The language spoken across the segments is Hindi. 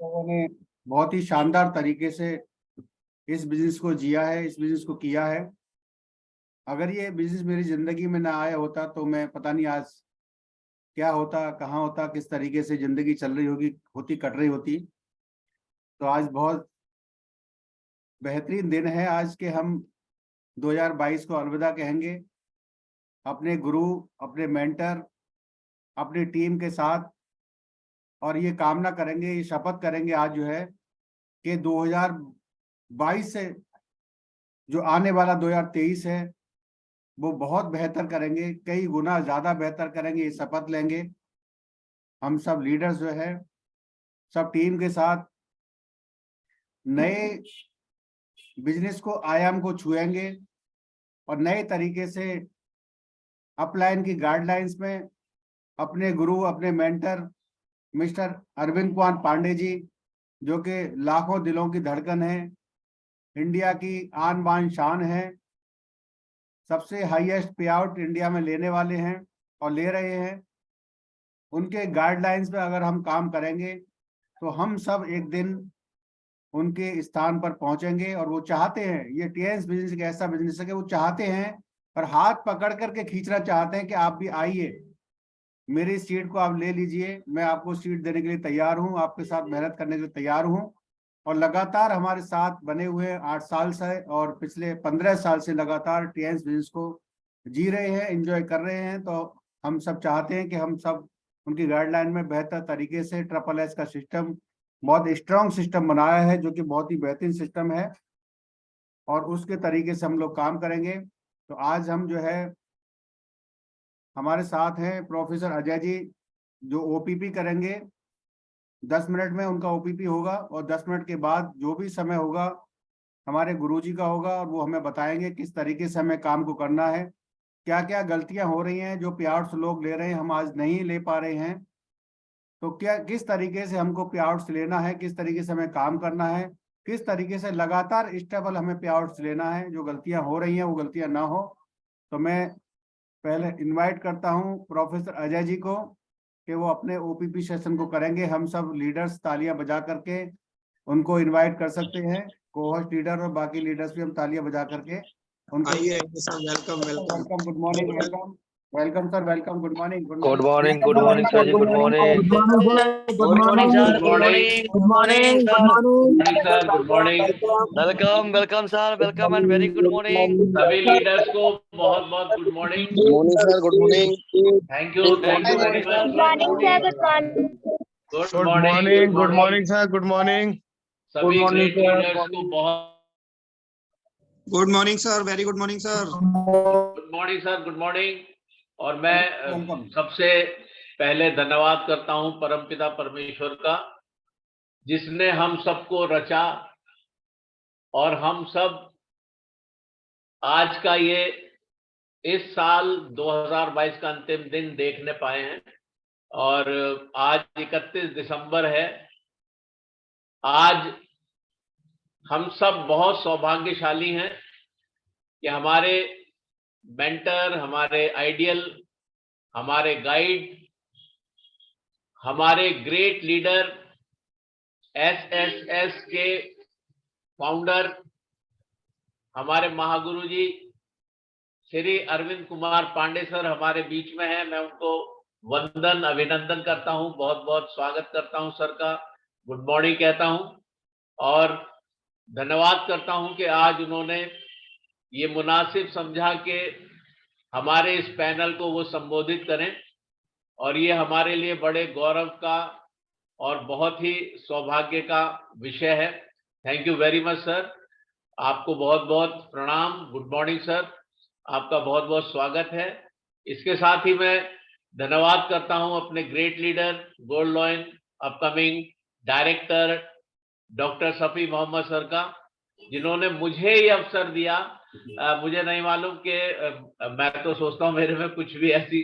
लोगों ने बहुत ही शानदार तरीके से इस बिजनेस को जिया है, इस बिजनेस को किया है। अगर ये बिजनेस मेरी जिंदगी में ना आया होता तो मैं पता नहीं आज क्या होता, कहाँ होता, किस तरीके से जिंदगी चल रही होती, कट रही होती। तो आज बहुत बेहतरीन दिन है आज के हम 2022 को अलविदा कहेंगे अपने गुरु, अपने मेंटर, अपनी टीम के साथ। और ये कामना करेंगे, ये शपथ करेंगे आज जो है कि 2022 से जो आने वाला 2023 है वो बहुत बेहतर करेंगे, कई गुना ज्यादा बेहतर करेंगे, ये शपथ लेंगे। हम सब लीडर्स जो है सब टीम के साथ नए बिजनेस को, आयाम को छुएंगे और नए तरीके से अपलाइन की गाइडलाइंस में अपने गुरु, अपने मेंटर मिस्टर अरविंद कुमार पांडे जी, जो कि लाखों दिलों की धड़कन है, इंडिया की आन बान शान है, सबसे हाईएस्ट पे आउट इंडिया में लेने वाले हैं और ले रहे हैं। उनके गाइडलाइंस पे अगर हम काम करेंगे तो हम सब एक दिन उनके स्थान पर पहुंचेंगे। और वो चाहते हैं, ये टीएस बिजनेस एक ऐसा बिजनेस है कि वो चाहते हैं और हाथ पकड़ करके खींचना चाहते हैं कि आप भी आइए, मेरी सीट को आप ले लीजिए, मैं आपको सीट देने के लिए तैयार हूं, आपके साथ मेहनत करने के लिए तैयार हूं। और लगातार हमारे साथ बने हुए 8 साल से और पिछले 15 साल से लगातार टीएस बिजनेस को जी रहे हैं, एंजॉय कर रहे हैं। तो हम सब चाहते हैं कि हम सब उनकी गाइडलाइन में बेहतर तरीके से ट्रिपल एस का सिस्टम, बहुत स्ट्रॉन्ग सिस्टम बनाया है, जो कि बहुत ही बेहतरीन सिस्टम है, और उसके तरीके से हम लोग काम करेंगे। तो आज हम जो है हमारे साथ हैं प्रोफेसर अजय जी, जो ओपीपी करेंगे। 10 मिनट में उनका ओपीपी होगा और 10 मिनट के बाद जो भी समय होगा हमारे गुरुजी का होगा, और वो हमें बताएंगे किस तरीके से हमें काम को करना है, क्या क्या गलतियां हो रही हैं, जो पे आउट्स लोग ले रहे हैं हम आज नहीं ले पा रहे हैं। तो क्या, किस तरीके से हमको पे आउट्स लेना है, किस तरीके से हमें काम करना है, किस तरीके से लगातार स्टेबल हमें पे आउट्स लेना है, जो गलतियां हो रही हैं वो गलतियां ना हो। तो मैं पहले इनवाइट करता हूं प्रोफेसर अजय जी को कि वो अपने ओपीपी सेशन को करेंगे। हम सब लीडर्स तालियां बजा करके उनको इनवाइट कर सकते हैं, कोहोस्ट लीडर और बाकी लीडर्स भी हम तालियां बजा करके उनको। आइए sir, welcome welcome welcome, good morning, welcome welcome sir, welcome, good morning, good good morning, morning sir ji, good morning. Good morning sir, good morning, good morning sir, good morning. Welcome welcome sir, welcome and very good morning. सभी लीडर्स को बहुत बहुत good morning. Good morning sir, good morning. Thank you very much. Good morning, good morning sir, good morning. सभी ग्रेट लीडर्स को बहुत good morning sir, very good morning sir. Good morning sir, good morning. और मैं सबसे पहले धन्यवाद करता हूं परमपिता परमेश्वर का, जिसने हम सबको रचा और हम सब आज का ये इस साल 2022 का अंतिम दिन देखने पाए हैं। और आज 31 दिसंबर है। आज हम सब बहुत सौभाग्यशाली हैं कि हमारे मेंटर, हमारे आइडियल, हमारे गाइड, हमारे ग्रेट लीडर, एसएसएस के फाउंडर, हमारे महागुरु जी श्री अरविंद कुमार पांडे सर हमारे बीच में हैं। मैं उनको वंदन, अभिनंदन करता हूं, बहुत बहुत स्वागत करता हूं सर का, गुड मॉर्निंग कहता हूं और धन्यवाद करता हूं कि आज उन्होंने ये मुनासिब समझा कि हमारे इस पैनल को वो संबोधित करें। और ये हमारे लिए बड़े गौरव का और बहुत ही सौभाग्य का विषय है। Thank you very much sir, आपको बहुत बहुत प्रणाम। गुड मॉर्निंग सर, आपका बहुत बहुत स्वागत है। इसके साथ ही मैं धन्यवाद करता हूं अपने great leader, gold lion upcoming director doctor Shafi Mohammed sir का, जिन्होंने मुझे ये अवसर दिया। मुझे नहीं मालूम कि मैं तो सोचता हूँ मेरे में कुछ भी ऐसी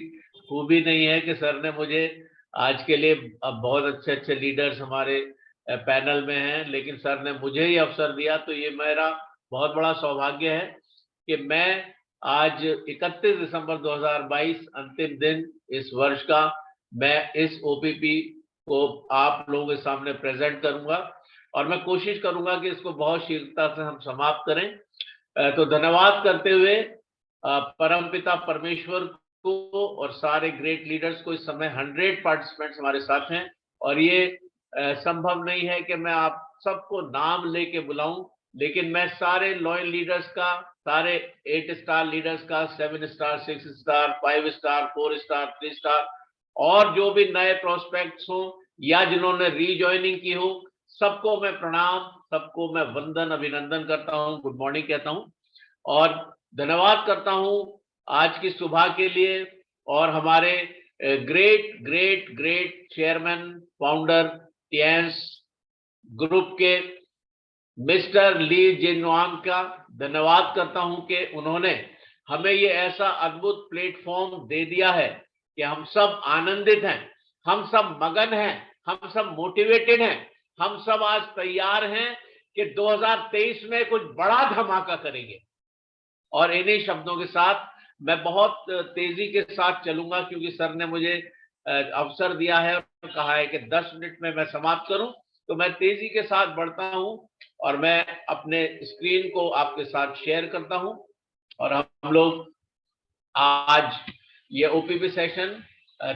खूबी नहीं है कि सर ने मुझे आज के लिए, अब बहुत अच्छे अच्छे लीडर्स हमारे पैनल में हैं, लेकिन सर ने मुझे ये अवसर दिया। तो ये मेरा बहुत बड़ा सौभाग्य है कि मैं आज 31 दिसंबर 2022 अंतिम दिन इस वर्ष का, मैं इस ओपीपी को आप लोगों के सामने प्रेजेंट करूंगा और मैं कोशिश करूंगा कि इसको बहुत शीघ्रता से हम समाप्त करें। तो धन्यवाद करते हुए परमपिता परमेश्वर को और सारे ग्रेट लीडर्स को। इस समय 100 पार्टिसिपेंट्स हमारे साथ हैं और ये संभव नहीं है कि मैं आप सबको नाम लेके बुलाऊं, लेकिन मैं सारे लॉयल लीडर्स का, सारे 8 स्टार लीडर्स का, 7 star, 6 star, 5 star, 4 star, 3 star और जो भी नए प्रोस्पेक्ट्स हो या जिन्होंने रीजॉइनिंग की हो, सबको मैं प्रणाम, सबको मैं वंदन अभिनंदन करता हूं, गुड मॉर्निंग कहता हूं और धन्यवाद करता हूं आज की सुबह के लिए। और हमारे great great great chairman founder Tiens group के मिस्टर ली जिनवांग का धन्यवाद करता हूं कि उन्होंने हमें ये ऐसा अद्भुत प्लेटफॉर्म दे दिया है कि हम सब आनंदित हैं, हम सब मगन हैं, हम सब मोटिवेटेड हैं, हम सब आज तैयार हैं कि 2023 में कुछ बड़ा धमाका करेंगे। और इन्हीं शब्दों के साथ मैं बहुत तेजी के साथ चलूंगा क्योंकि सर ने मुझे अवसर दिया है और कहा है कि 10 मिनट में मैं समाप्त करूं, तो मैं तेजी के साथ बढ़ता हूं और मैं अपने स्क्रीन को आपके साथ शेयर करता हूं और हम लोग आज ये ओपीपी सेशन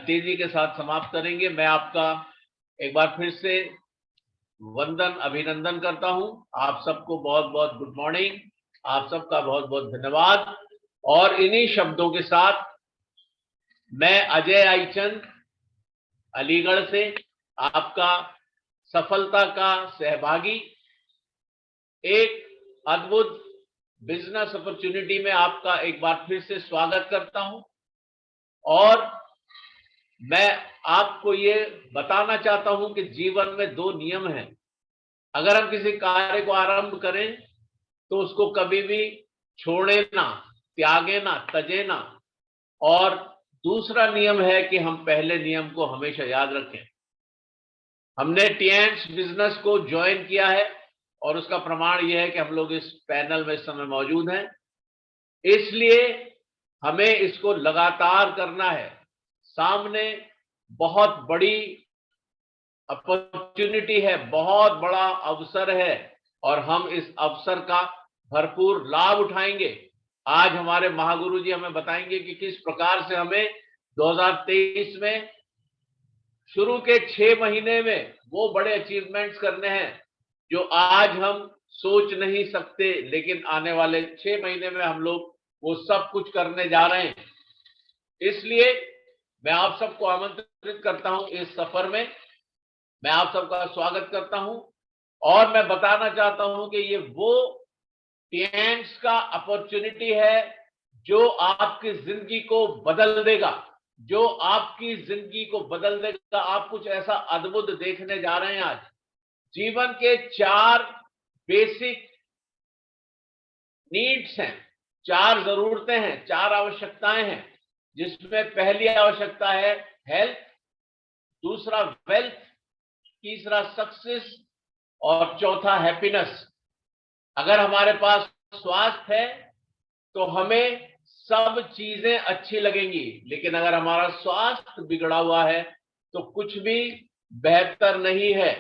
तेजी के साथ समाप्त करेंगे। मैं आपका एक बार फिर से वंदन अभिनंदन करता हूं, आप सबको बहुत बहुत गुड मॉर्निंग, आप सबका बहुत बहुत धन्यवाद। और इन्हीं शब्दों के साथ मैं अजय आईचंद अलीगढ़ से आपका सफलता का सहभागी, एक अद्भुत बिजनेस अपॉर्चुनिटी में आपका एक बार फिर से स्वागत करता हूं और मैं आपको ये बताना चाहता हूं कि जीवन में 2 नियम हैं। अगर हम किसी कार्य को आरंभ करें तो उसको कभी भी छोड़े ना, त्यागे ना, तजे ना। और दूसरा नियम है कि हम पहले नियम को हमेशा याद रखें। हमने टिएंस बिजनेस को ज्वाइन किया है और उसका प्रमाण यह है कि हम लोग इस पैनल में इस समय मौजूद हैं, इसलिए हमें इसको लगातार करना है। सामने बहुत बड़ी अपॉर्चुनिटी है, बहुत बड़ा अवसर है और हम इस अवसर का भरपूर लाभ उठाएंगे। आज हमारे महागुरु जी हमें बताएंगे कि किस प्रकार से हमें 2023 में शुरू के 6 महीने में वो बड़े अचीवमेंट्स करने हैं जो आज हम सोच नहीं सकते, लेकिन आने वाले 6 महीने में हम लोग वो सब कुछ करने जा रहे हैं। इसलिए मैं आप सबको आमंत्रित करता हूं इस सफर में, मैं आप सबका स्वागत करता हूं और मैं बताना चाहता हूं कि ये वो टिएंस का अपॉर्चुनिटी है जो आपकी जिंदगी को बदल देगा, जो आपकी जिंदगी को बदल देगा। आप कुछ ऐसा अद्भुत देखने जा रहे हैं आज। जीवन के 4 बेसिक नीड्स हैं, 4 जरूरतें हैं, 4 आवश्यकताएं हैं, जिसमें पहली आवश्यकता है हेल्थ, दूसरा वेल्थ, तीसरा सक्सेस और चौथा हैप्पीनेस। अगर हमारे पास स्वास्थ्य है तो हमें सब चीजें अच्छी लगेंगी, लेकिन अगर हमारा स्वास्थ्य बिगड़ा हुआ है तो कुछ भी बेहतर नहीं है।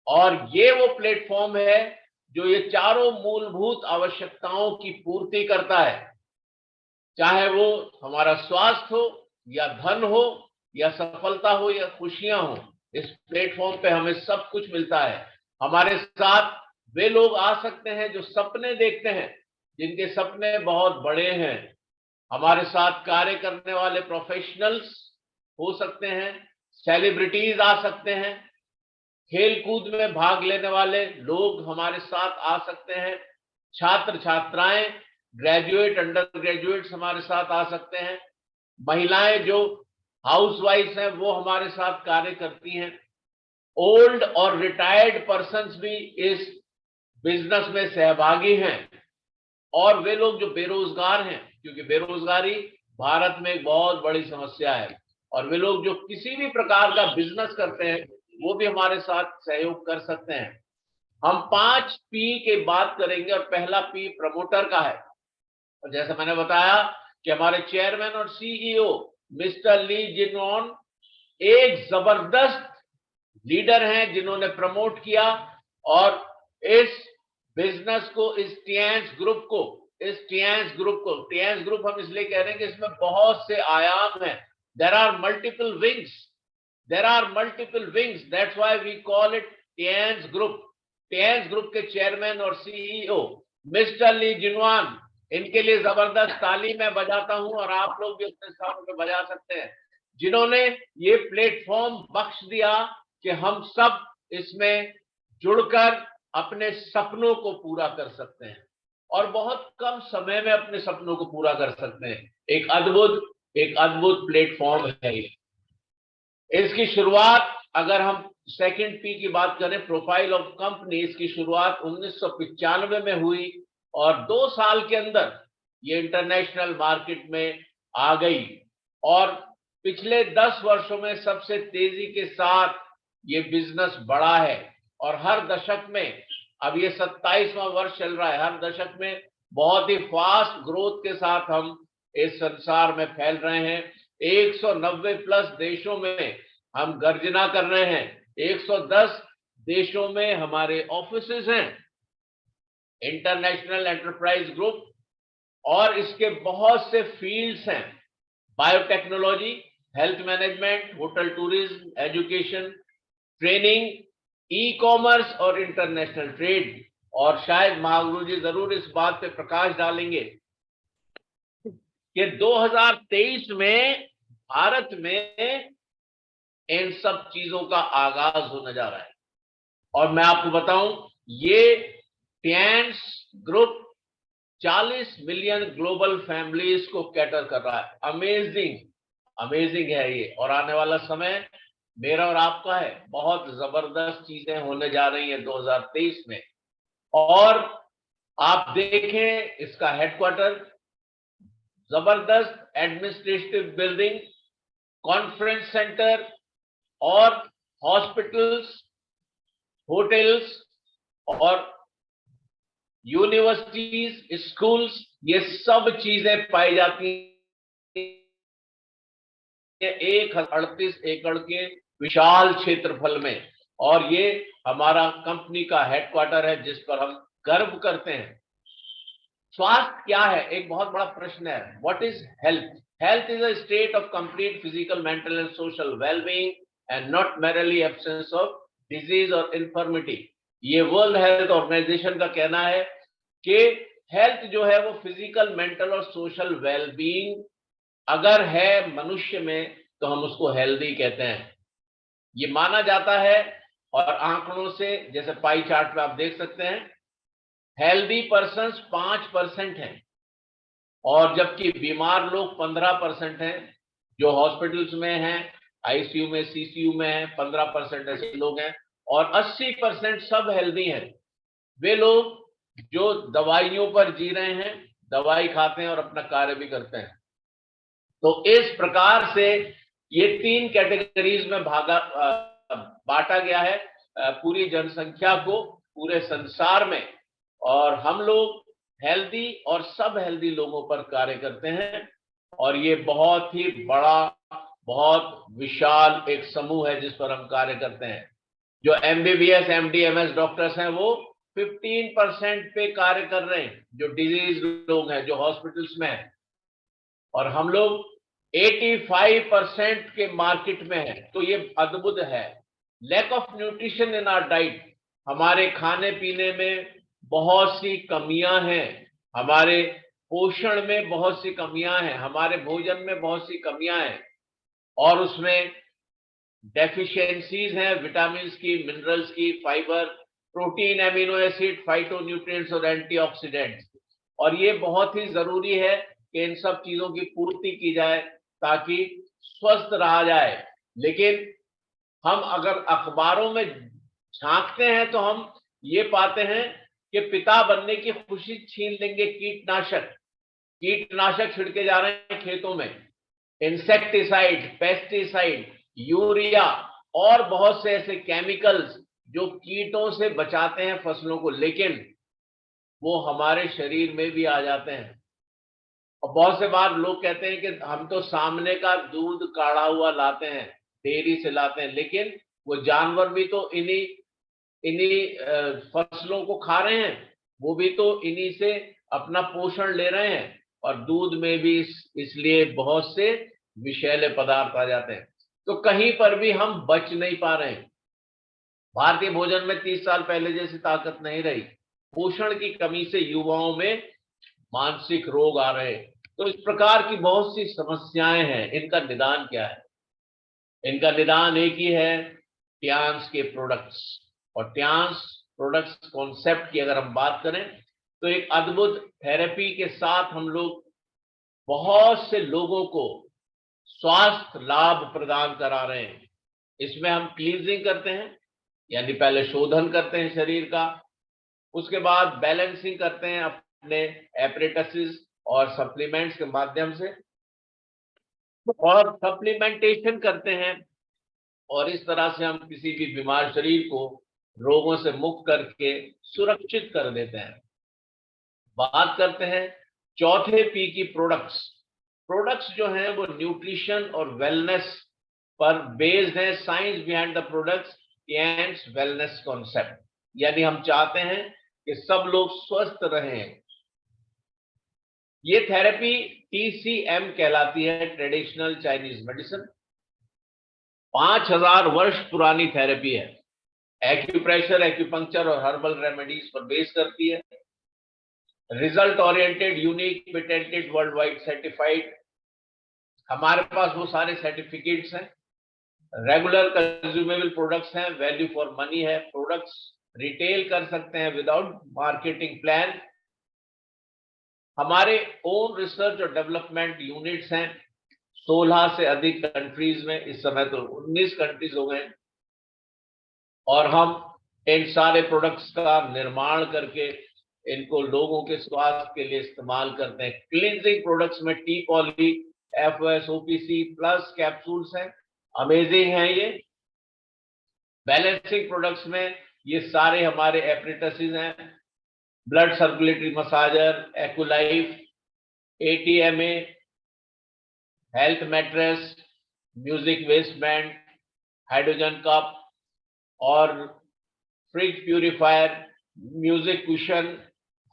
और ये वो प्लेटफॉर्म है जो ये चारों मूलभूत आवश्यकताओं की पूर्ति करता है, चाहे वो हमारा स्वास्थ्य हो या धन हो या सफलता हो या खुशियां हो। इस प्लेटफॉर्म पे हमें सब कुछ मिलता है। हमारे साथ वे लोग आ सकते हैं जो सपने देखते हैं, जिनके सपने बहुत बड़े हैं। हमारे साथ कार्य करने वाले प्रोफेशनल्स हो सकते हैं, सेलिब्रिटीज आ सकते हैं, खेल कूद में भाग लेने वाले लोग हमारे साथ आ सकते हैं, छात्र छात्राएं, ग्रेजुएट, अंडर ग्रेजुएट्स हमारे साथ आ सकते हैं, महिलाएं जो हाउसवाइफ हैं वो हमारे साथ कार्य करती हैं, ओल्ड और रिटायर्ड पर्सन्स भी इस बिजनेस में सहभागी हैं और वे लोग जो बेरोजगार हैं, क्योंकि बेरोजगारी भारत में एक बहुत बड़ी समस्या है, और वे लोग जो किसी भी प्रकार का बिजनेस करते हैं वो भी हमारे साथ सहयोग कर सकते हैं। हम 5 पी की बात करेंगे और पहला पी प्रमोटर का है। और जैसे मैंने बताया कि हमारे चेयरमैन और सीईओ मिस्टर ली जिनवांग एक जबरदस्त लीडर हैं जिन्होंने प्रमोट किया और इस बिजनेस को, इस टियांस ग्रुप हम इसलिए कह रहे हैं कि इसमें बहुत से आयाम हैं. There are multiple wings, that's why we call it Tiens group. Tiens group के चेयरमैन और सीईओ मिस्टर ली जिनवान, इनके लिए जबरदस्त ताली मैं बजाता हूं और आप लोग भी अपने स्थानों पे बजा सकते हैं, जिन्होंने ये प्लेटफॉर्म बख्श दिया कि हम सब इसमें जुड़कर अपने सपनों को पूरा कर सकते हैं और बहुत कम समय में अपने सपनों को पूरा कर सकते हैं. एक अद्भुत प्लेटफॉर्म है ये. इसकी शुरुआत, अगर हम सेकंड पी की बात करें, प्रोफाइल ऑफ कंपनी, इसकी शुरुआत 1995 में हुई और 2 साल के अंदर ये इंटरनेशनल मार्केट में आ गई और पिछले 10 वर्षों में सबसे तेजी के साथ ये बिजनेस बढ़ा है और हर दशक में, अब ये 27वां वर्ष चल रहा है, हर दशक में बहुत ही फास्ट ग्रोथ के साथ हम इस संसार में फैल रहे हैं. 190 प्लस देशों में हम गर्जना कर रहे हैं. 110 देशों में हमारे ऑफिसेज हैं, इंटरनेशनल एंटरप्राइज ग्रुप, और इसके बहुत से फील्ड्स हैं, biotechnology, health management, hotel tourism, education, training, e commerce और इंटरनेशनल ट्रेड. और शायद महागुरु जी जरूर इस बात पे प्रकाश डालेंगे कि 2023 में भारत में इन सब चीजों का आगाज होने जा रहा है. और मैं आपको बताऊं, ये Tiens group 40 million global families को कैटर कर रहा है. अमेजिंग है ये. और आने वाला समय मेरा और आपका है. बहुत जबरदस्त चीजें होने जा रही हैं 2023 में. और आप देखें इसका हेडक्वार्टर, जबरदस्त एडमिनिस्ट्रेटिव बिल्डिंग, कॉन्फ्रेंस सेंटर और हॉस्पिटल्स, होटल्स और यूनिवर्सिटीज, स्कूल्स, ये सब चीजें पाई जाती हैं 138 एकड़ के विशाल क्षेत्रफल में. और ये हमारा कंपनी का हेडक्वार्टर है जिस पर हम गर्व करते हैं. स्वास्थ्य क्या है, एक बहुत बड़ा प्रश्न है. What is health? Health is a state of complete physical, mental and social wellbeing and not merely absence of disease और इन्फर्मिटी. ये वर्ल्ड हेल्थ ऑर्गेनाइजेशन का कहना है कि हेल्थ जो है वो फिजिकल, मेंटल और सोशल वेलबीइंग अगर है मनुष्य में तो हम उसको हेल्दी कहते हैं. ये माना जाता है और आंकड़ों से, जैसे पाई चार्ट पे आप देख सकते हैं, हेल्दी पर्सन्स 5% हैं और जबकि बीमार लोग 15% हैं. जो हॉस्पिटल्स में हैं, आईसीयू में, सीसीयू में हैं, 15% ऐसे लोग हैं और 80% सब हेल्दी हैं. वे लोग जो दवाइयों पर जी रहे हैं, दवाई खाते हैं और अपना कार्य भी करते हैं. तो इस प्रकार से ये 3 कैटेगरीज में बांटा गया है पूरी जनसंख्या को पूरे संसार में. और हम लोग हेल्दी और सब हेल्दी लोगों पर कार्य करते हैं और ये बहुत ही बड़ा, बहुत विशाल एक समूह है जिस पर हम कार्य करते हैं. जो एमबीबीएस, एमडी, एमएस डॉक्टर्स हैं वो 15% पे कार्य कर रहे हैं, जो डिजीज लोग हैं, जो हॉस्पिटल्स में हैं. और हम लोग 85% के मार्केट में हैं. तो ये अद्भुत है. Lack of nutrition in our diet, हमारे खाने पीने में बहुत सी कमियां हैं, हमारे पोषण में बहुत सी कमियां हैं, हमारे भोजन में बहुत सी कमियां हैं और उसमें डेफिशिएंसीज हैं विटामिन्स की, मिनरल्स की, fibre, protein, amino acid, phytonutrients और एंटीऑक्सीडेंट्स. और ये बहुत ही जरूरी है कि इन सब चीजों की पूर्ति की जाए ताकि स्वस्थ रहा जाए. लेकिन हम अगर अखबारों में झांकते हैं तो हम ये पाते हैं कि पिता बनने की खुशी छीन लेंगे कीटनाशक छिड़के जा रहे हैं खेतों में, इंसेक्टिसाइड, पेस्टिसाइड, यूरिया और बहुत से ऐसे केमिकल्स जो कीटों से बचाते हैं फसलों को, लेकिन वो हमारे शरीर में भी आ जाते हैं. और बहुत से बार लोग कहते हैं कि हम तो सामने का दूध काढ़ा हुआ लाते हैं, डेयरी से लाते हैं, लेकिन वो जानवर भी तो इन्हीं फसलों को खा रहे हैं, वो भी तो इन्हीं से अपना पोषण ले रहे हैं, और दूध में भी इसलिए बहुत से विषैले पदार्थ आ जाते हैं। तो कहीं पर भी हम बच नहीं पा रहे हैं। भारतीय भोजन में 30 साल पहले जैसी ताकत नहीं रही। पोषण की कमी से युवाओं में मानसिक रोग आ रहे हैं। तो इस प्रकार की बहुत सी समस्याएं हैं। इनका निदान क्या है? इनका निदान एक ही है, टियांस के प्रोडक्ट्स। और टियांस प्रोडक्ट्स कॉन्सेप्ट की अगर हम बात करें तो एक अद्भुत थेरेपी के साथ हम लोग बहुत से लोगों को स्वास्थ्य लाभ प्रदान करा रहे हैं। इसमें हम क्लींजिंग करते हैं, यानी पहले शोधन करते हैं शरीर का, उसके बाद बैलेंसिंग करते हैं अपने एपरेटसिस और सप्लीमेंट्स के माध्यम से, और सप्लीमेंटेशन करते हैं, और इस तरह से हम किसी भी बीमार शरीर को रोगों से मुक्त करके सुरक्षित कर देते हैं। बात करते हैं चौथे पी की प्रोडक्ट्स। प्रोडक्ट्स जो हैं वो न्यूट्रिशन और वेलनेस पर बेस्ड है। Science behind the products and wellness concept, यानी हम चाहते हैं कि सब लोग स्वस्थ रहें। ये थेरेपी TCM कहलाती है, ट्रेडिशनल चाइनीज मेडिसिन। 5000 वर्ष पुरानी थेरेपी है। एक्यूप्रेशर, एक्यूपंक्चर और हर्बल रेमेडीज पर बेस करती है। Result oriented, unique, patented, world wide certified. हमारे पास वो सारे सर्टिफिकेट्स हैं। रेगुलर कंज्यूमेबल प्रोडक्ट्स हैं, वैल्यू फॉर मनी है। प्रोडक्ट्स रिटेल कर सकते हैं विदाउट मार्केटिंग प्लान। हमारे ओन रिसर्च और डेवलपमेंट यूनिट्स हैं 16 से अधिक कंट्रीज में। इस समय तो 19 कंट्रीज हो गए, और हम इन सारे प्रोडक्ट्स का निर्माण करके इनको लोगों के स्वास्थ्य के लिए इस्तेमाल करते हैं। क्लींजिंग प्रोडक्ट्स में T poly, FOS, OPC plus capsules हैं, अमेजिंग है ये। बैलेंसिंग प्रोडक्ट्स में ये सारे हमारे एपरेटसिस हैं, blood circulatory massager, Acculife, ATMA, health mattress, music waist band, hydrogen cup और fridge purifier, music cushion,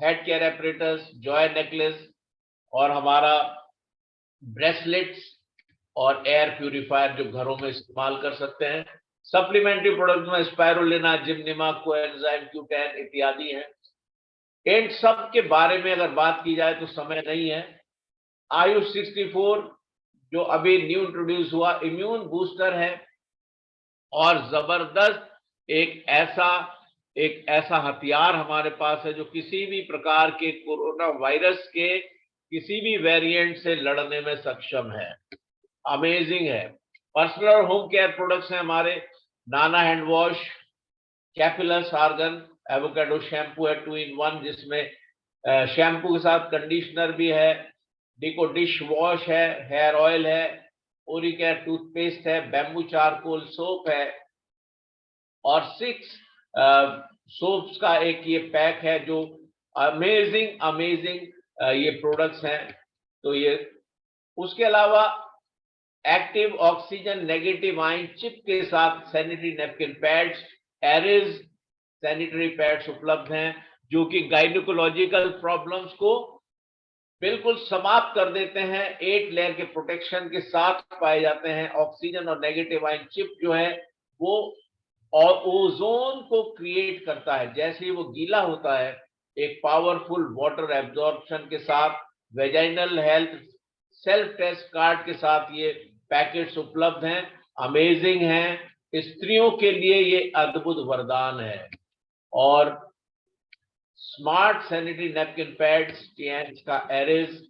head care apparatus, joy necklace, और हमारा ब्रेसलेट्स और एयर प्यूरिफायर जो घरों में इस्तेमाल कर सकते हैं। सप्लीमेंट्री प्रोडक्ट में स्पाइरुलिना, जिम्निमा, कोएंजाइम Q10 इत्यादि हैं। इन सब के बारे में अगर बात की जाए तो समय नहीं है। आयुष 64 जो अभी न्यू इंट्रोड्यूस हुआ इम्यून बूस्टर है, और जबरदस्त एक ऐसा हथियार हमारे पास है जो किसी भी प्रकार के कोरोना वायरस के किसी भी वेरिएंट से लड़ने में सक्षम है। अमेजिंग है। पर्सनल और होम केयर प्रोडक्ट्स हैं हमारे, nana hand wash, capillus argan, avocado shampoo है 2 in 1, जिसमें शैम्पू के साथ कंडीशनर भी है, डिको डिश वॉश है, हेयर ऑयल है, ओरिकेयर टूथपेस्ट है, बैम्बू चारकोल सोप है, और 6 सोप्स का एक ये पैक है जो अमेजिंग ये प्रोडक्ट्स हैं। तो ये उसके अलावा active oxygen negative ion chip के साथ sanitary napkin pads, एरिज sanitary pads उपलब्ध हैं, जो कि गाइनोकोलॉजिकल प्रॉब्लम्स को बिल्कुल समाप्त कर देते हैं। 8 लेयर के प्रोटेक्शन के साथ पाए जाते हैं। ऑक्सीजन और नेगेटिव आयन चिप जो है वो ओजोन को क्रिएट करता है। जैसे ही वो गीला होता है, एक पावरफुल वाटर एब्जॉर्प्शन के साथ, vaginal health self test card के साथ ये पैकेट्स उपलब्ध हैं। अमेजिंग हैं। स्त्रियों के लिए ये अद्भुत वरदान है। और smart sanitary napkin pads, Tiens का एरिज,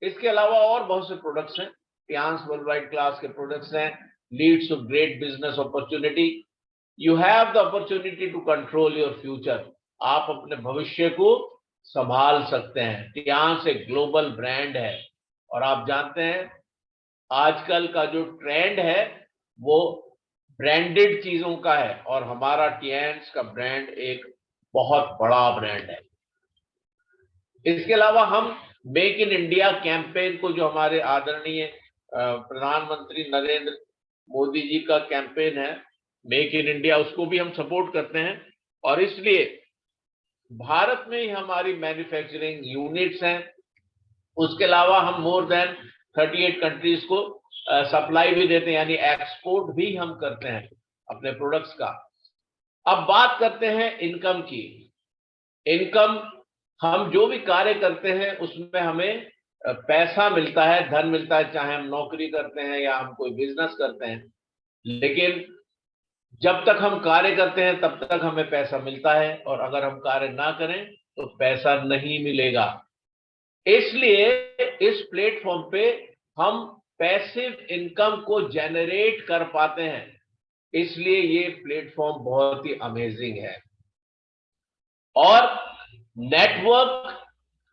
इसके अलावा और बहुत से प्रोडक्ट्स हैं। टियांस वर्ल्ड वाइड क्लास के प्रोडक्ट्स हैं। Leads to great business opportunity. You have the opportunity to control your future. आप अपने भविष्य को संभाल सकते हैं। टियांस एक ग्लोबल ब्रांड है, और आप जानते हैं आजकल का जो ट्रेंड है वो ब्रांडेड चीजों का है, और हमारा टियांस का ब्रांड एक बहुत बड़ा ब्रांड है। इसके अलावा हम मेक इन इंडिया कैंपेन को, जो हमारे आदरणीय प्रधानमंत्री नरेंद्र मोदी जी का कैंपेन है, मेक इन इंडिया, उसको भी हम सपोर्ट करते हैं। और इसलिए भारत में ही हमारी मैन्युफैक्चरिंग यूनिट्स हैं। उसके अलावा हम मोर देन 38 कंट्रीज को सप्लाई भी देते हैं, यानी एक्सपोर्ट भी हम करते हैं अपने प्रोडक्ट्स का। अब बात करते हैं इनकम की। इनकम, हम जो भी कार्य करते हैं उसमें हमें पैसा मिलता है, धन मिलता है, चाहे हम नौकरी करते हैं या हम कोई बिजनेस करते हैं। लेकिन जब तक हम कार्य करते हैं तब तक हमें पैसा मिलता है, और अगर हम कार्य ना करें तो पैसा नहीं मिलेगा। इसलिए इस प्लेटफॉर्म पे हम पैसिव इनकम को जनरेट कर पाते हैं, इसलिए ये प्लेटफॉर्म बहुत ही अमेजिंग है। और नेटवर्क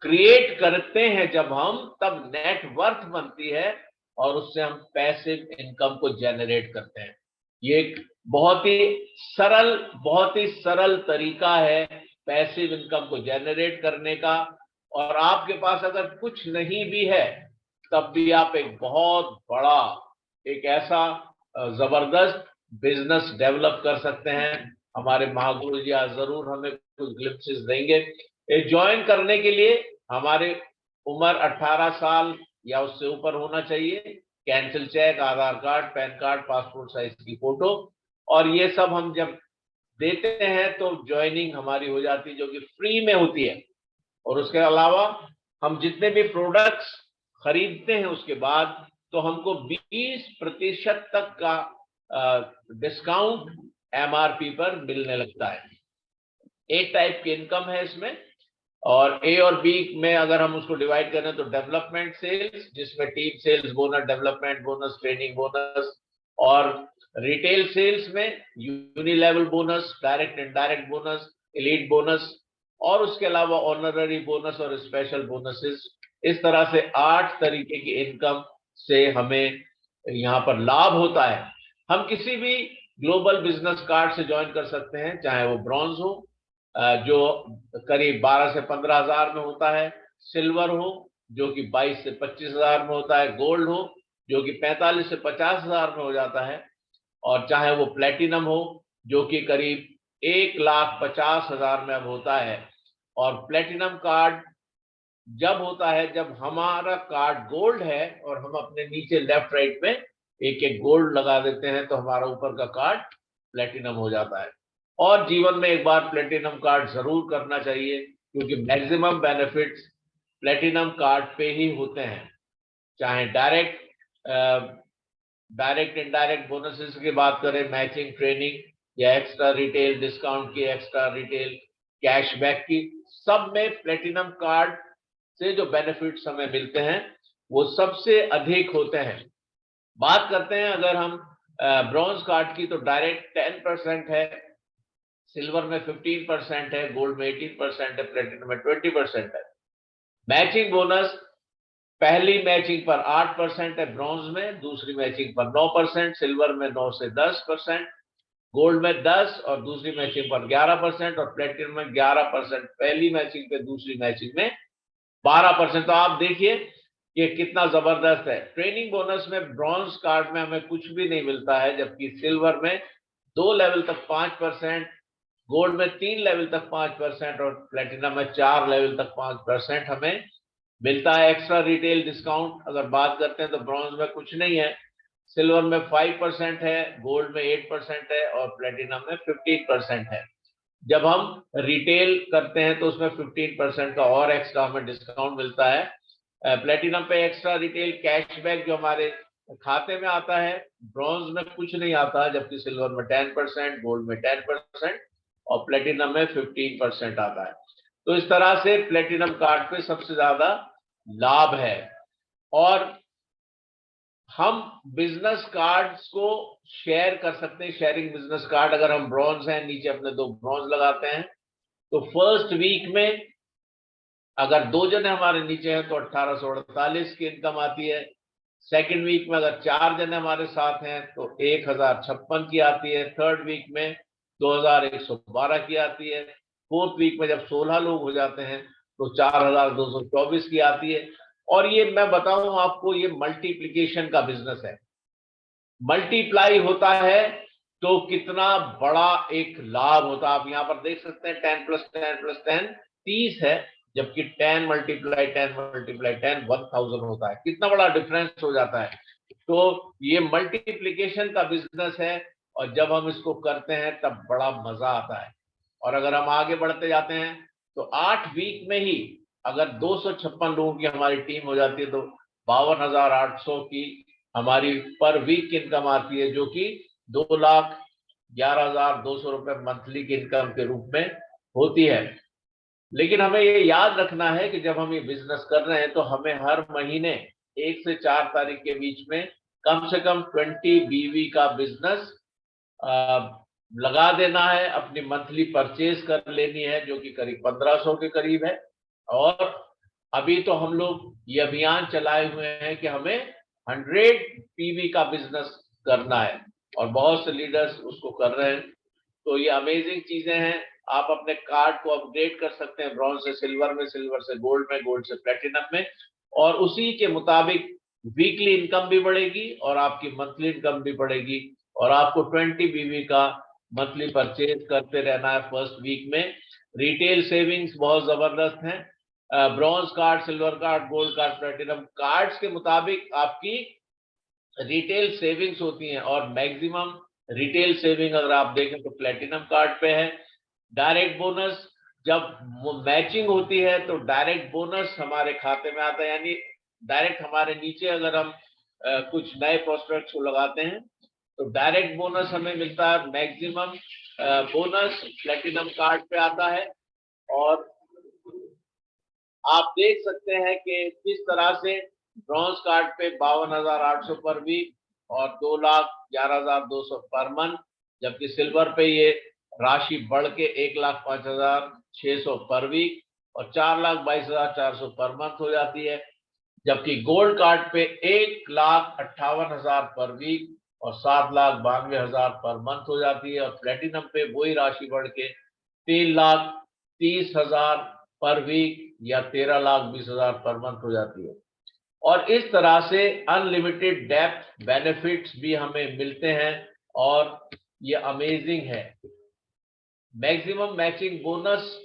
क्रिएट करते हैं जब हम, तब नेटवर्थ बनती है और उससे हम पैसिव इनकम को जनरेट करते हैं। ये एक बहुत ही सरल तरीका है पैसिव इनकम को जनरेट करने का। और आपके पास अगर कुछ नहीं भी है तब भी आप एक बहुत बड़ा, एक ऐसा जबरदस्त बिजनेस डेवलप कर सकते हैं। हमारे महागुरु जी आज जरूर हमें कुछ ग्लिम्पसेस देंगे। ज्वाइन करने के लिए हमारे उम्र 18 साल या उससे ऊपर होना चाहिए, cancel cheque, Aadhaar card, PAN card, passport size की फोटो, और ये सब हम जब देते हैं तो ज्वाइनिंग हमारी हो जाती है, जो कि फ्री में होती है। और उसके अलावा हम जितने भी प्रोडक्ट्स खरीदते हैं उसके बाद तो हमको 20% तक का डिस्काउंट एमआरपी पर मिलने लगता है। एक टाइप की इनकम है इसमें। और ए और बी में अगर हम उसको डिवाइड करें तो डेवलपमेंट सेल्स, जिसमें team sales bonus, development bonus, training bonus, और रिटेल सेल्स में unilevel bonus, direct indirect bonus, elite bonus, और उसके अलावा ऑनररी बोनस और स्पेशल बोनसेस। इस तरह से 8 तरीके की इनकम से हमें यहाँ पर लाभ होता है। हम किसी भी ग्लोबल बिजनेस कार्ड से ज्वाइन कर सकते हैं, चाहे वो ब्रॉन्ज हो जो करीब 12 से 15 हजार में होता है, सिल्वर हो जो कि 22 से 25 हजार में होता है, गोल्ड हो जो कि 45 से 50 हजार में हो जाता है, और चाहे वो प्लेटिनम हो जो कि करीब 1,50,000 में अब होता है। और प्लेटिनम कार्ड जब होता है जब हमारा कार्ड गोल्ड है और हम अपने नीचे लेफ्ट राइट में एक एक गोल्ड लगा देते हैं तो हमारा ऊपर का कार्ड प्लेटिनम हो जाता है। और जीवन में एक बार प्लेटिनम कार्ड जरूर करना चाहिए, क्योंकि मैक्सिमम बेनिफिट्स प्लेटिनम कार्ड पे ही होते हैं। चाहे डायरेक्ट इनडायरेक्ट बोनसेस की बात करें, मैचिंग, ट्रेनिंग, या एक्स्ट्रा रिटेल डिस्काउंट की, एक्स्ट्रा रिटेल कैशबैक की, सब में प्लेटिनम कार्ड से जो बेनिफिट्स हमें मिलते हैं वो सबसे अधिक होते हैं। बात करते हैं अगर हम ब्रॉन्ज कार्ड की, तो डायरेक्ट 10% है, सिल्वर में 15% है, गोल्ड में 18% है, प्लेटिनम में 20% है। मैचिंग बोनस पहली मैचिंग पर 8% है ब्रॉन्ज में, दूसरी मैचिंग पर 9%, सिल्वर में 9 से 10%, गोल्ड में 10 और दूसरी मैचिंग पर 11%, और प्लेटिनम में 11% पहली मैचिंग पे, दूसरी मैचिंग में 12%। तो आप देखिए ये कितना जबरदस्त है। ट्रेनिंग बोनस में ब्रॉन्ज कार्ड में हमें कुछ भी नहीं मिलता है, जबकि सिल्वर में 2 लेवल तक 5%, गोल्ड में 3 लेवल तक 5% और प्लेटिनम में 4 लेवल तक 5% हमें मिलता है। एक्स्ट्रा रिटेल डिस्काउंट अगर बात करते हैं तो ब्रॉन्ज में कुछ नहीं है, सिल्वर में 5% है, गोल्ड में 8% है और प्लेटिनम में 15% है। जब हम रिटेल करते हैं तो उसमें 15% का और एक्स्ट्रा हमें डिस्काउंट मिलता है। प्लेटिनम पे एक्स्ट्रा रिटेल कैशबैक जो हमारे खाते में आता है, ब्रॉन्ज में कुछ नहीं आता, जबकि सिल्वर में 10%, गोल्ड में 10% और प्लेटिनम में 15% आता है। तो इस तरह से प्लेटिनम कार्ड पे सबसे ज्यादा लाभ है। और हम बिजनेस कार्ड्स को शेयर कर सकते हैं, शेयरिंग बिजनेस कार्ड। अगर हम ब्रॉन्ज हैं, नीचे अपने 2 ब्रॉन्ज लगाते हैं, तो फर्स्ट वीक में अगर 2 जने हमारे नीचे हैं तो 1848 की इनकम आती है। सेकंड वीक में अगर 4 जने हमारे साथ हैं तो 1056 की आती है। थर्ड वीक में 2112 की आती है। फोर्थ वीक में जब 16 लोग हो जाते हैं तो 4224 की आती है। और ये मैं बताऊं आपको, ये मल्टीप्लिकेशन का बिजनेस है। मल्टीप्लाई होता है तो कितना बड़ा एक लाभ होता है। आप यहाँ पर देख सकते हैं 10 + 10 + 10 30 है, जबकि 10 × 10 × 10 1000 होता है। कितना बड़ा डिफरेंस हो जाता है। तो ये मल्टीप्लिकेशन का बिजनेस है, और जब हम इसको करते हैं तब बड़ा मजा आता है। और अगर हम आगे बढ़ते जाते हैं तो 8 वीक में ही अगर 256 लोगों की हमारी टीम हो जाती है, तो 52,800 की हमारी पर वीक इनकम आती है, जो कि 2,11,200 रुपए मंथली की इनकम के रूप में होती है। लेकिन हमें ये याद रखना है कि जब हम ये बिजनेस कर रहे हैं तो हमें हर महीने 1 से 4 तारीख के बीच में कम से कम 20 BV का बिजनेस लगा देना है, अपनी मंथली परचेज कर लेनी है, जो कि करीब 1500 के करीब है। और अभी तो हम लोग ये अभियान चलाए हुए हैं कि हमें 100 PV का बिजनेस करना है, और बहुत से लीडर्स उसको कर रहे हैं। तो ये अमेजिंग चीजें हैं। आप अपने कार्ड को अपग्रेड कर सकते हैं, ब्रॉन्ज से सिल्वर में, सिल्वर से गोल्ड में, गोल्ड से प्लेटिनम में, और उसी के मुताबिक वीकली इनकम भी बढ़ेगी और आपकी मंथली इनकम भी बढ़ेगी। और आपको 20 BV का मंथली परचेज करते रहना है फर्स्ट वीक में। रिटेल सेविंग्स बहुत जबरदस्त हैं। Bronze card, silver card, gold card, platinum cards के मुताबिक आपकी रिटेल सेविंग्स होती हैं, और मैक्सिमम रिटेल सेविंग अगर आप देखें तो प्लेटिनम कार्ड पे है। डायरेक्ट बोनस जब मैचिंग होती है तो डायरेक्ट बोनस हमारे खाते में आता है, यानी डायरेक्ट हमारे नीचे अगर हम कुछ नए प्रोस्पेक्ट्स को लगाते हैं तो डायरेक्ट बोनस हमें मिलता है। मैक्सिमम बोनस प्लेटिनम कार्ड पे आता है। और आप देख सकते हैं कि किस तरह से ब्रॉन्ज कार्ड पे 52,800 पर वीक और 2,11,200 पर मंथ, जबकि सिल्वर पे ये राशि बढ़ के 1,05,600 पर वीक और 4,22,400 पर मंथ हो जाती है। जबकि गोल्ड कार्ड पे 1,58,000 पर वीक और 7,92,000 पर मंथ हो जाती है। और प्लेटिनम पे वही राशि बढ़ के 3,30,000 पर वीक या 13,20,000 पर मंथ हो जाती है। और इस तरह से अनलिमिटेड डेप्थ बेनिफिट्स भी हमें मिलते हैं, और ये अमेजिंग है। मैक्सिमम मैचिंग बोनस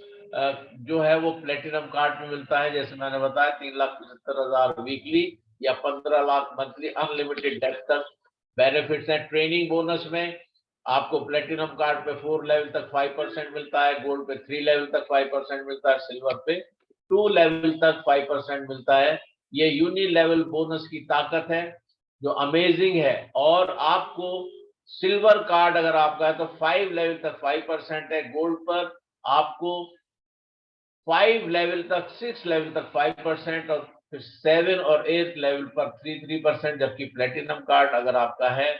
जो है वो प्लेटिनम कार्ड में मिलता है, जैसे मैंने बताया 3,75,000 वीकली या 15 लाख मंथली अनलिमिटेड डेप्थ तक बेनिफिट्स हैं। ट्रेनिंग बोनस में आपको प्लेटिनम कार्ड पे 4 लेवल तक 5% मिलता है, गोल्ड पे 3 लेवल तक 5% मिलता है, सिल्वर पे 2 लेवल तक 5% मिलता है। ये यूनि लेवल बोनस की ताकत है जो अमेजिंग है। और आपको सिल्वर कार्ड अगर आपका है तो 5 लेवल तक 5% है, गोल्ड पर आपको 5 लेवल तक 6 लेवल तक 5% और फिर 7 और 8 लेवल पर 3%, जबकि प्लेटिनम कार्ड अगर आपका है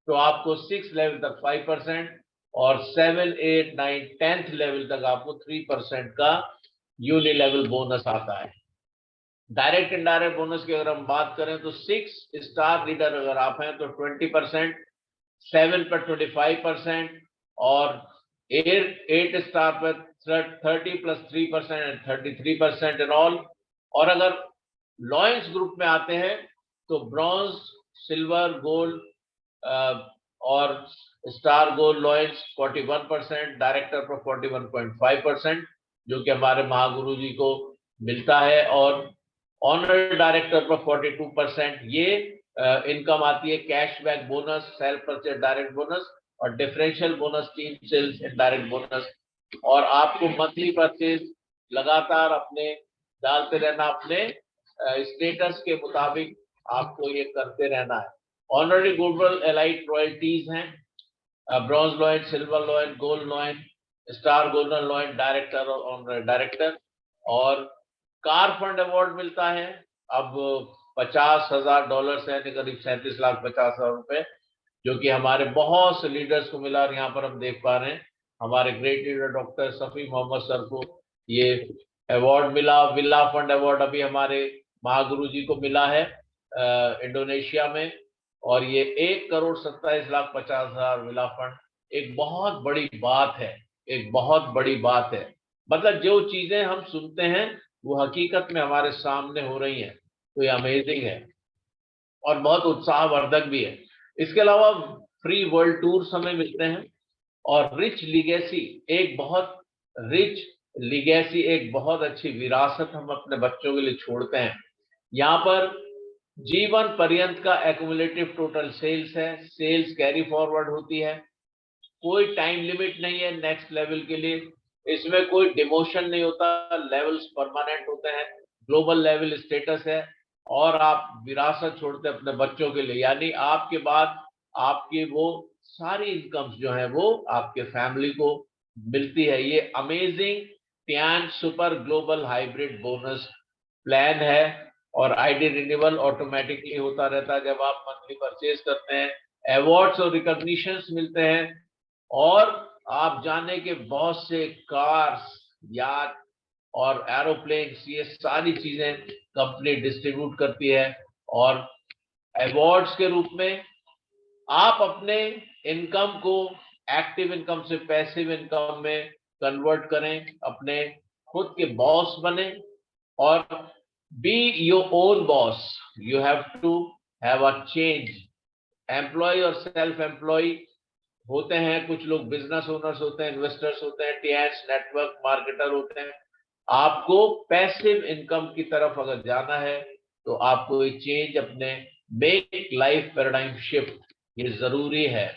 तो आपको 6 लेवल तक 5% और 7, 8, 9, 10th लेवल तक आपको 3% का यूनि लेवल बोनस आता है। डायरेक्ट इनडायरेक्ट बोनस की अगर हम बात करें तो 6 स्टार लीडर अगर आप हैं तो 20%, 7 पर 25% और 8 स्टार पर 30 + 3% एंड 33% इन ऑल। और अगर लॉयंस ग्रुप में आते हैं तो ब्रॉन्ज, सिल्वर, गोल्ड और स्टार गोल्ड लॉयंस 41%, डायरेक्टर पर 41.5%, जो कि हमारे महागुरु जी को मिलता है, और ऑनर डायरेक्टर पर 42%। ये इनकम आती है cashback bonus, self purchase direct bonus और differential bonus, team sales indirect bonus. और आपको मंथली परचेज लगातार अपने डालते रहना, अपने स्टेटस के मुताबिक आपको ये करते रहना है। ऑनररी गुडविल एलाइट रॉयल्टीज हैं, bronze lion, silver lion, gold lion, star golden lion, director और ऑनररी डायरेक्टर। और कार फंड अवार्ड मिलता है अब $50,000 से, करीब 37,50,000 रुपए, जो कि हमारे बहुत से लीडर्स को मिला। और यहाँ पर हम देख पा रहे हैं हमारे great leader doctor Safi Mohammed sir को ये अवार्ड मिला। विला फंड अवार्ड अभी हमारे महागुरु जी को मिला है इंडोनेशिया में, और ये 1,27,50,000 विला फंड एक बहुत बड़ी बात है, एक बहुत बड़ी बात है। मतलब जो चीजें हम सुनते हैं वो हकीकत में हमारे सामने हो रही हैं, तो ये अमेजिंग है और बहुत उत्साहवर्धक भी है। इसके अलावा फ्री वर्ल्ड टूर्स हमें मिलते हैं, और रिच लीगेसी, एक बहुत रिच लीगेसी, एक बहुत अच्छी विरासत हम अपने बच्चों के लिए छोड़ते हैं। यहाँ पर जीवन पर्यंत का एक्युमुलेटिव टोटल सेल्स है, सेल्स कैरी फॉरवर्ड होती है, कोई टाइम लिमिट नहीं है नेक्स्ट लेवल के लिए, इसमें कोई डिमोशन नहीं होता, लेवल्स परमानेंट होते हैं, ग्लोबल लेवल स्टेटस है, और आप विरासत छोड़ते हैं अपने बच्चों के लिए, यानी आपके बाद आपकी वो सारी इनकम्स जो है वो आपके फैमिली को मिलती है। ये amazing Tian super global hybrid bonus plan है, और आईडी रिन्यूअल ऑटोमेटिकली होता रहता है जब आप मंथली परचेज करते हैं। अवार्ड्स और रिकॉग्निशंस मिलते हैं, और आप जाने के बहुत से कार्स, याट और एरोप्लेन्स, ये सारी चीजें कंपनी डिस्ट्रीब्यूट करती है। और अवार्ड्स के रूप में आप अपने इनकम को एक्टिव इनकम से पैसिव इनकम में कन्वर्ट करें, अपने खुद के बॉस बने, और be your own boss. You have to have a change. Employ और सेल्फ एम्प्लॉय होते हैं, कुछ लोग बिजनेस ओनर्स होते हैं, इन्वेस्टर्स होते हैं, टीएस नेटवर्क मार्केटर होते हैं। आपको पैसिव इनकम की तरफ अगर जाना है तो आपको एक चेंज अपने मेक लाइफ पैराडाइम शिफ्ट, ये जरूरी है।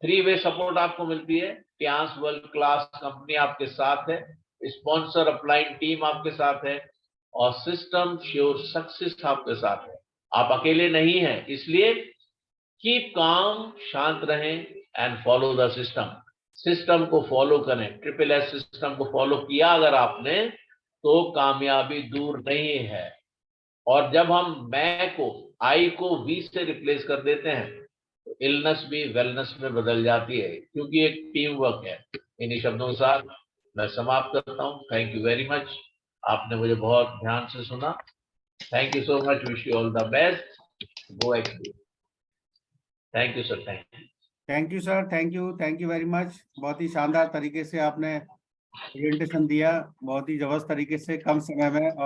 3 वे सपोर्ट आपको मिलती है, टियास वर्ल्ड क्लास कंपनी आपके साथ है, स्पॉन्सर अपलाइन टीम आपके साथ है, और सिस्टम श्योर सक्सेस आपके साथ है। आप अकेले नहीं हैं, इसलिए कीप काम, शांत रहें and follow the system. System को फॉलो करें, SSS सिस्टम को फॉलो किया अगर आपने तो कामयाबी दूर नहीं है। और जब हम मैं को आई को वी से रिप्लेस कर देते हैं तो इलनेस भी वेलनेस में बदल जाती है, क्योंकि एक टीम वर्क है। इन्हीं शब्दों के साथ मैं समाप्त करता हूँ। थैंक यू वेरी मच, आपने मुझे बहुत ध्यान से सुना। Thank you so much, wish you all the best, go active. Thank you sir, thank you. Thank you sir, thank you very much. बहुत ही शानदार तरीके से आपने प्रेजेंटेशन दिया, बहुत ही जबरदस्त तरीके से, कम समय में।